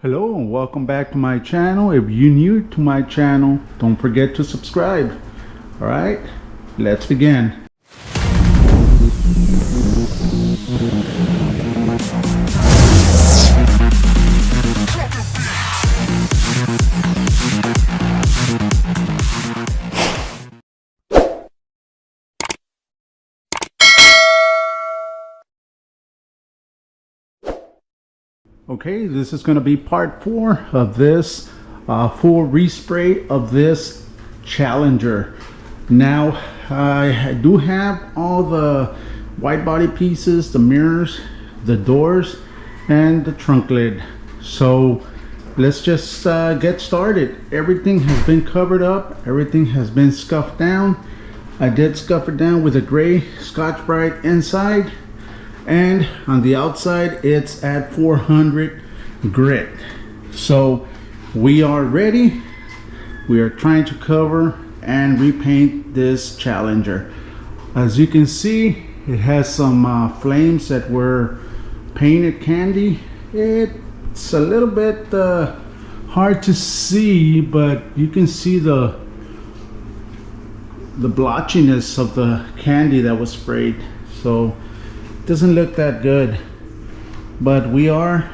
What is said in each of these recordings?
Hello and welcome back to my channel. If you're new to my channel, don't forget to subscribe. Alright, let's begin. Okay, this is going to be part 4 of this full respray of this Challenger. Now I do have all the wide body pieces, the mirrors, the doors, and the trunk lid. So let's just get started. Everything has been covered up, everything has been scuffed down. I did scuff it down with a gray Scotch-Brite inside, and on the outside it's at 400 grit. So we are ready. We are trying to cover and repaint this Challenger. As you can see, it has some flames that were painted candy. It's a little bit hard to see, but you can see the blotchiness of the candy that was sprayed. So doesn't look that good, but we are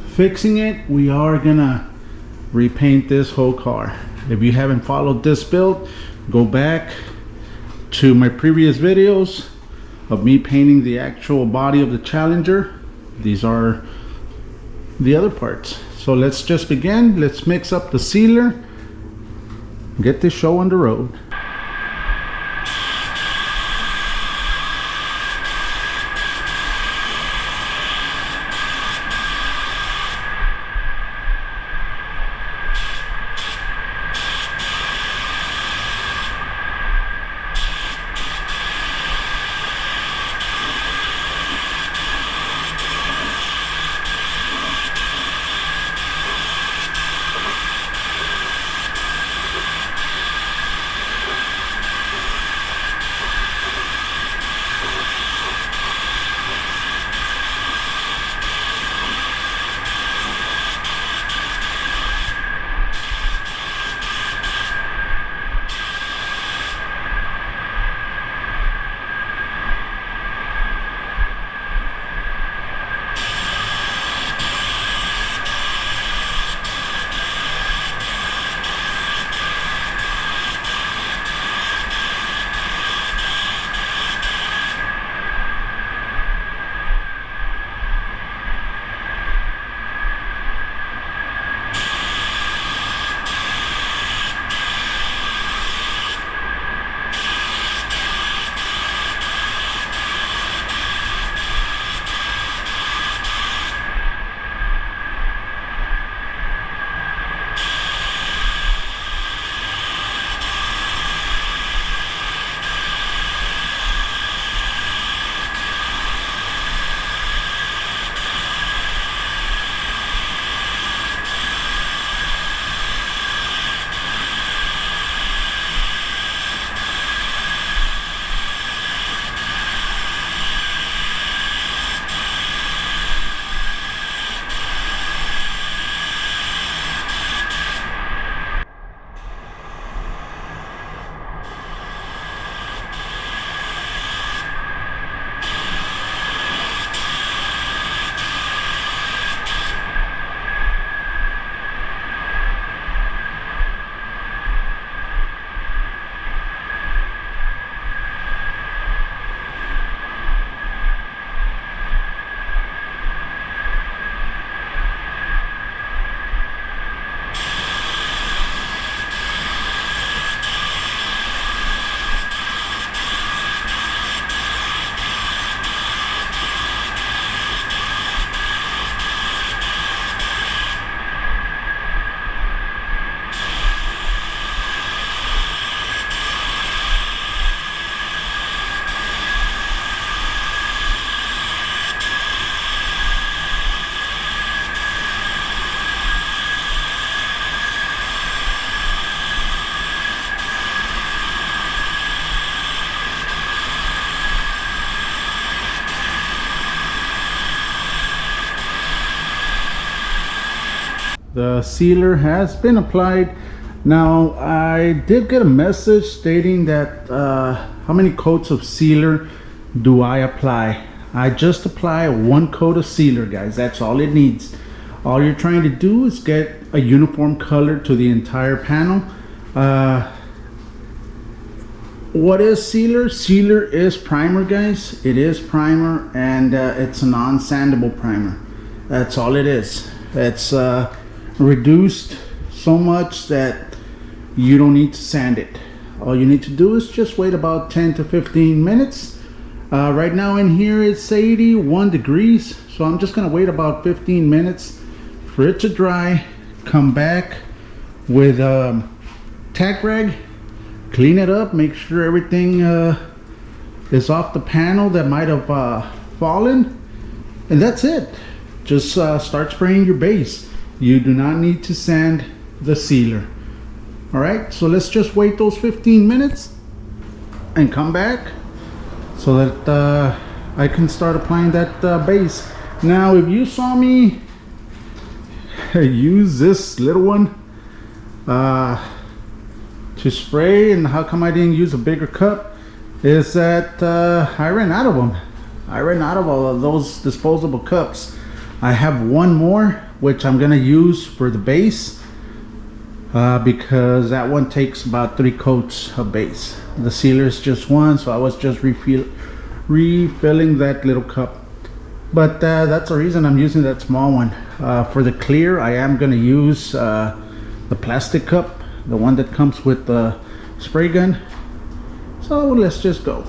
fixing it. We are gonna repaint this whole car. If you haven't followed this build, go back to my previous videos of me painting the actual body of the Challenger. These are the other parts. So let's just begin. Let's mix up the sealer, get this show on the road. The sealer has been applied. Now I did get a message stating that how many coats of sealer do I apply. I just apply 1 coat of sealer, guys. That's all it needs. All you're trying to do is get a uniform color to the entire panel. What is sealer? Sealer is primer, guys. It is primer, and it's a non-sandable primer. That's all it is. It's reduced so much that you don't need to sand it. All you need to do is just wait about 10 to 15 minutes. Right now in here it's 81 degrees, so I'm just gonna wait about 15 minutes for it to dry. Come back with a tack rag, clean it up, make sure everything is off the panel that might have fallen, and that's it. Just start spraying your base. You do not need to sand the sealer. All right, so let's just wait those 15 minutes and come back so that I can start applying that base. Now, if you saw me use this little one to spray, and how come I didn't use a bigger cup, is that I ran out of them. I ran out of all of those disposable cups. I have one more, which I'm gonna use for the base, because that one takes about 3 coats of base. The sealer is just 1, so I was just refilling that little cup. But that's the reason I'm using that small one. For the clear, I am gonna use the plastic cup, the one that comes with the spray gun. So let's just go.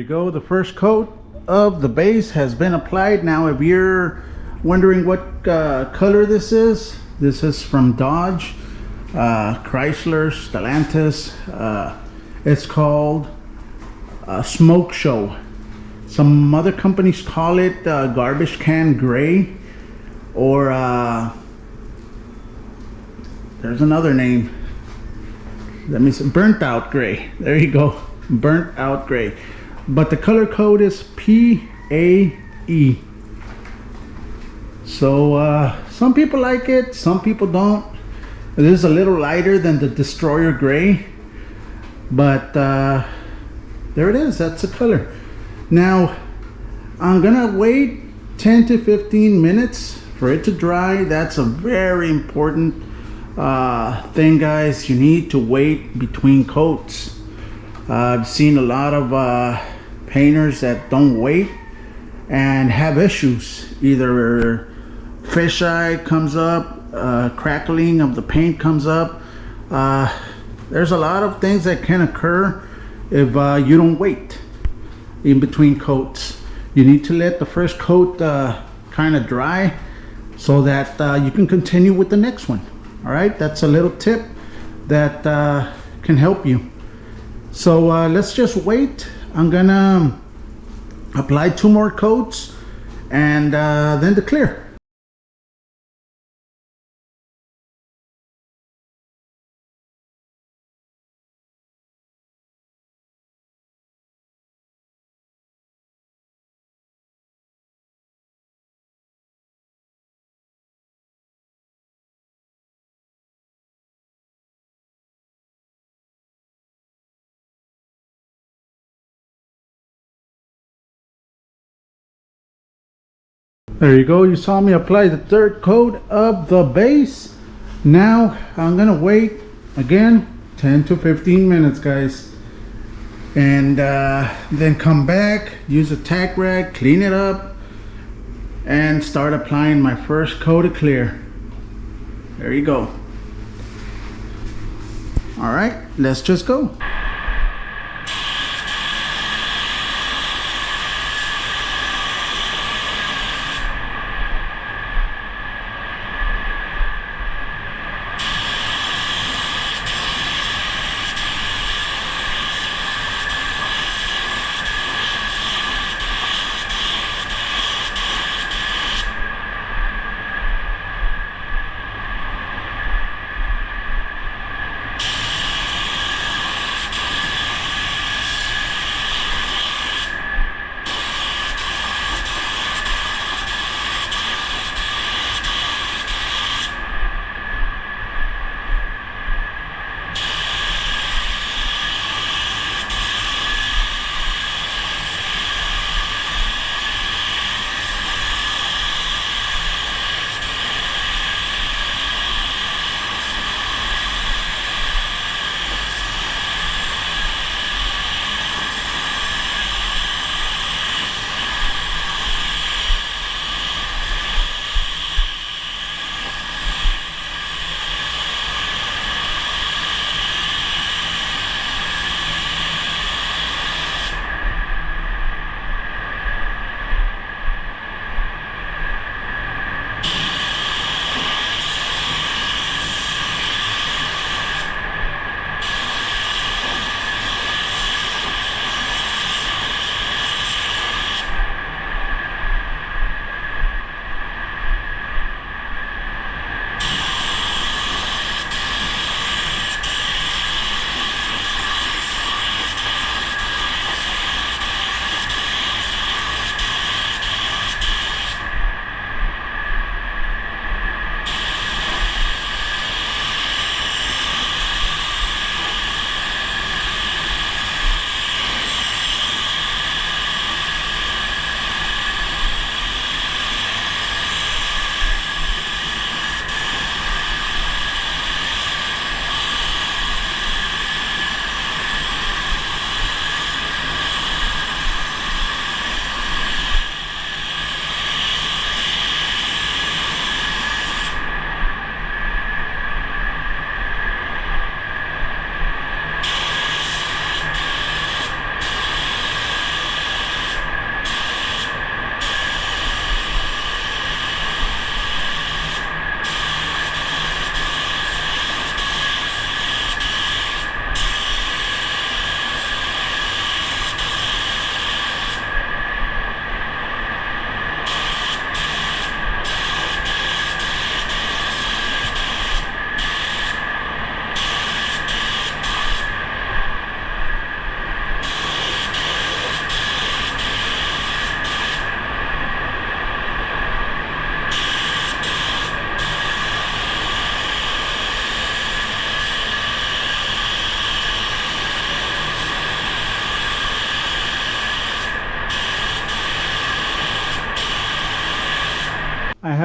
go. The first coat of the base has been applied. Now, if you're wondering what color this is from Dodge, Chrysler, Stellantis. It's called Smoke Show. Some other companies call it garbage can gray, or there's another name. Let me see, burnt out gray. There you go, burnt out gray. But the color code is PAE. So some people like it, some people don't. It is a little lighter than the Destroyer gray, but there it is. That's the color. Now I'm gonna wait 10 to 15 minutes for it to dry. That's a very important thing, guys. You need to wait between coats. I've seen a lot of painters that don't wait and have issues. Either fisheye comes up, crackling of the paint comes up. There's a lot of things that can occur if you don't wait in between coats. You need to let the first coat kind of dry so that you can continue with the next one. All right, that's a little tip that can help you. So let's just wait. I'm gonna apply 2 more coats and then the clear. There you go. You saw me apply the 3rd coat of the base. Now I'm gonna wait again 10 to 15 minutes, guys, and then come back, use a tack rag, clean it up, and start applying my first coat of clear. There you go. All right, let's just go.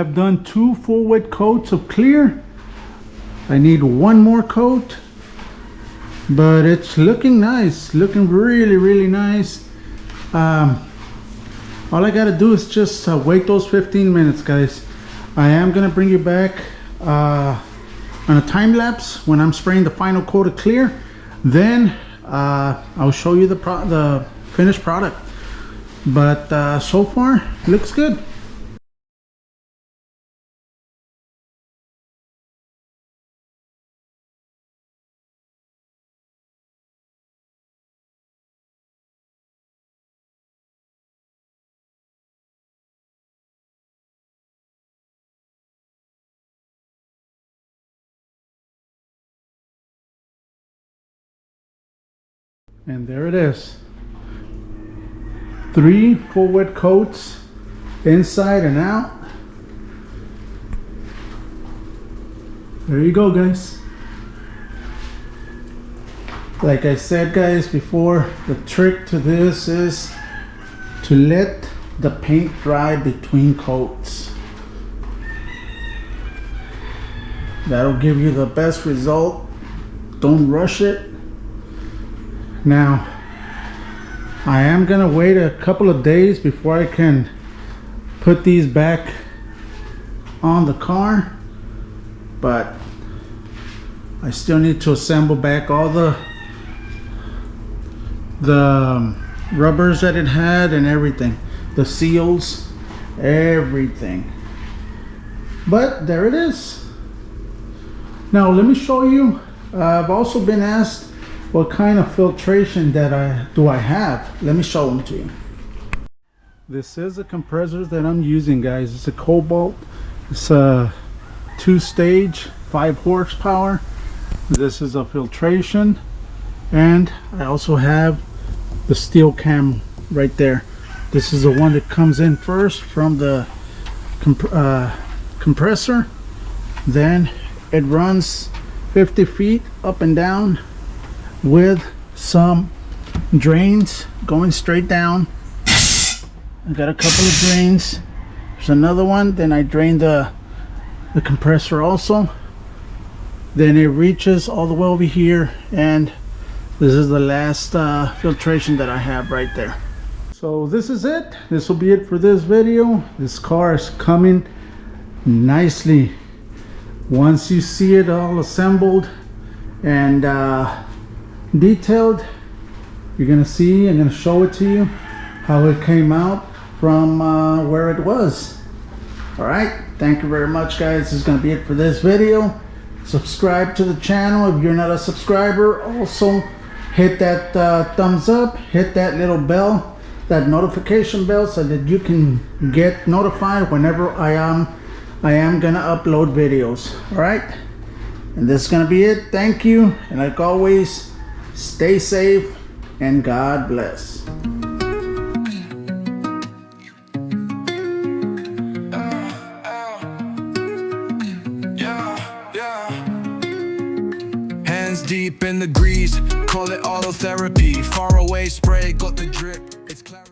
have done 2 full wet coats of clear. I need 1 more coat, but it's looking nice, looking really nice. All I gotta do is just wait those 15 minutes, guys. I am gonna bring you back on a time lapse when I'm spraying the final coat of clear. Then I'll show you the finished product. But so far, looks good. And there it is. 3 full wet coats inside and out. There you go, guys. Like I said, guys, before, the trick to this is to let the paint dry between coats. That'll give you the best result. Don't rush it. Now, I am gonna wait a couple of days before I can put these back on the car, but I still need to assemble back all the rubbers that it had and everything, the seals, everything. But there it is. Now let me show you. I've also been asked what kind of filtration that I have. Let me show them to you. This is a compressor that I'm using, guys. It's a Cobalt. It's a 2-stage, 5 horsepower. This is a filtration, and I also have the steel cam right there. This is the one that comes in first from the compressor. Then it runs 50 feet up and down with some drains going straight down. I got a couple of drains. There's another one. Then I drain the compressor also. Then it reaches all the way over here, and this is the last filtration that I have right there. So this is it. This will be it for this video. This car is coming nicely. Once you see it all assembled and detailed, you're gonna see, I'm gonna show it to you how it came out from where it was. All right, thank you very much, guys. This is gonna be it for this video. Subscribe to the channel if you're not a subscriber. Also hit that thumbs up, hit that little bell, that notification bell, so that you can get notified whenever I am gonna upload videos. All right, and this is gonna be it. Thank you, and like always, stay safe and God bless. Hands deep in the grease, call it auto therapy. Far away spray, got the drip. It's clarity.